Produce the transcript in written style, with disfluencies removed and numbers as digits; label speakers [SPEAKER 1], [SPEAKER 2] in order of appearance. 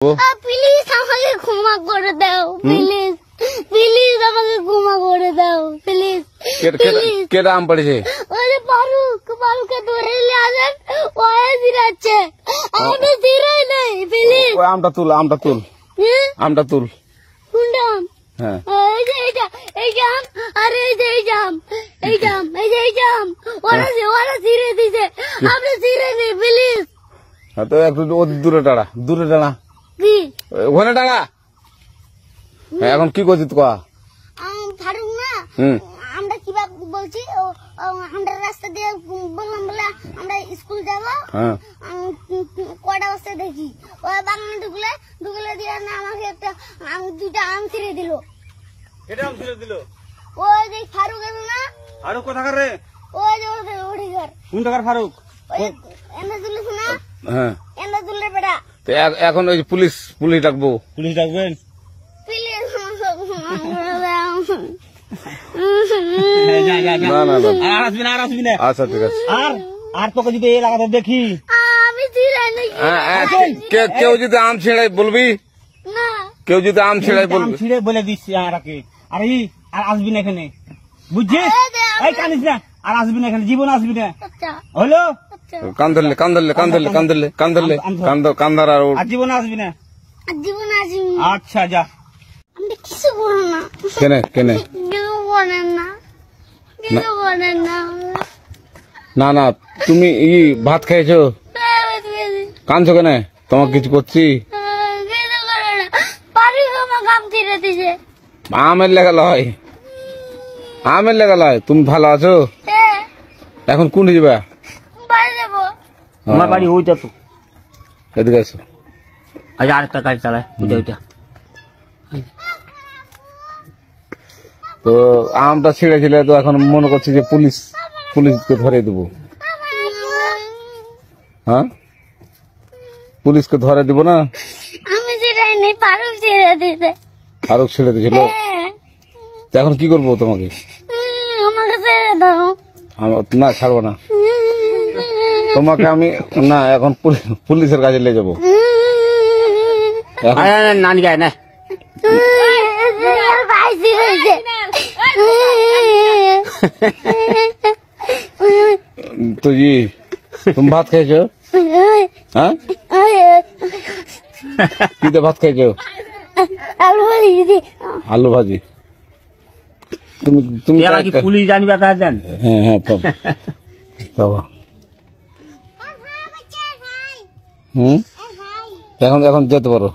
[SPEAKER 1] Please আমাকে ক্ষমা করে দাও, প্লিজ প্লিজ আমাকে ক্ষমা করে দাও, প্লিজ
[SPEAKER 2] কেটা আম পড়েছে?
[SPEAKER 1] ওরে ফারুককে ধরে নিয়ে আসেন, ও জিরাচ্ছে, আমি জিরাই নাই, প্লিজ।
[SPEAKER 2] ওই আমটা তুল আমটা তুল।
[SPEAKER 1] কোনটা আম?
[SPEAKER 2] হ্যাঁ
[SPEAKER 1] এই যে এই জাম, আর এই যে এই জাম, এই জাম ওরা জিরে দিছে, আপনি জিরে নেই, প্লিজ।
[SPEAKER 2] তো একটু দূরে টাড়া
[SPEAKER 1] কি
[SPEAKER 2] ওখানে টাড়া। এখন কি করছিস কয়া?
[SPEAKER 1] ফারুক না, আমরা কিভাবে বলছি, আমরা রাস্তা দিয়ে বললাম বলে আমরা স্কুল যাবো, কটা বস্তা দেখি ওই বাগানে ঢুকলে দিয়ে না আমাকে একটা দুইটা আম ছিঁড়ে দিল।
[SPEAKER 2] এটা আম ছিঁড়ে দিল?
[SPEAKER 1] ওই যে ফারুক এলো না,
[SPEAKER 2] ফারুক কোথাকার রে?
[SPEAKER 1] ওই যে ওঠিকার।
[SPEAKER 2] কোন টাকার ফারুক?
[SPEAKER 1] এনে তুলিস না?
[SPEAKER 2] হ্যাঁ
[SPEAKER 1] এনে তুললে বেটা।
[SPEAKER 2] তো এখন ওই পুলিশ ডাকবো? পুলিশ ডাকবেন?
[SPEAKER 1] প্লিজ
[SPEAKER 2] আচ্ছা ঠিক আছে।
[SPEAKER 3] আর তোকে যদি এই লাগাতে দেখি,
[SPEAKER 1] আমি জিরাই নাকি
[SPEAKER 2] কেউ যদি আম ছিঁড়াই বলবি,
[SPEAKER 1] না
[SPEAKER 2] কেউ যদি আম ছিঁড়াই বলবি।
[SPEAKER 3] ছিঁড়ে বলে দিচ্ছি আমাকে, আর আসবি না এখানে, বুঝছিস? এই কানিস না, আর আসবি না এখানে, জীবন আসবি না,
[SPEAKER 1] আচ্ছা
[SPEAKER 3] হলো?
[SPEAKER 2] কান ধরলে কান্দার আর
[SPEAKER 3] আর জীবন আসবি না।
[SPEAKER 1] জীবন আসবি।
[SPEAKER 3] আচ্ছা যা।
[SPEAKER 1] আমি কিছু বলো না,
[SPEAKER 2] কেনে
[SPEAKER 1] কিছু বলেন না, কিছু বলেন না।
[SPEAKER 2] না তুমি ভাত খেয়েছো? কাঁদছো কেন? তোমাকে কিছু করছি? আমের লেগা লয়। তুমি ভালো আছো? এখন কোন যাবে?
[SPEAKER 3] আমার বাড়ি ওইটা তো।
[SPEAKER 2] এদিকে আসো।
[SPEAKER 3] আচ্ছা আরেকটা গাড়ি চালায়, ওইটা
[SPEAKER 2] তো আমটা ছিঁড়েছিলে, তো এখন মনে করছি যে পুলিশকে ধরে দেবো। হ্যাঁ পুলিশকে ধরে দিব না?
[SPEAKER 1] আমি যেটাই নেই, ফারুক ছেড়ে দিতে।
[SPEAKER 2] ফারুক ছেড়ে দিয়েছিল? তো এখন কি করবো তোমাকে?
[SPEAKER 1] আমাকে ছেড়ে দাও।
[SPEAKER 2] না ছাড়বো না তোমাকে আমি, না এখন পুলিশের কাছে নিয়ে যাবো।
[SPEAKER 3] নানি গায়ে না
[SPEAKER 2] তো তুমি ভাত খেয়েছো? হ্যাঁ কি দিয়ে ভাত খেয়েছো? আলু ভাজি। তুমি
[SPEAKER 3] পুলিশ জানবে জান?
[SPEAKER 2] হ্যাঁ বাবা। এখন যেতে পারো।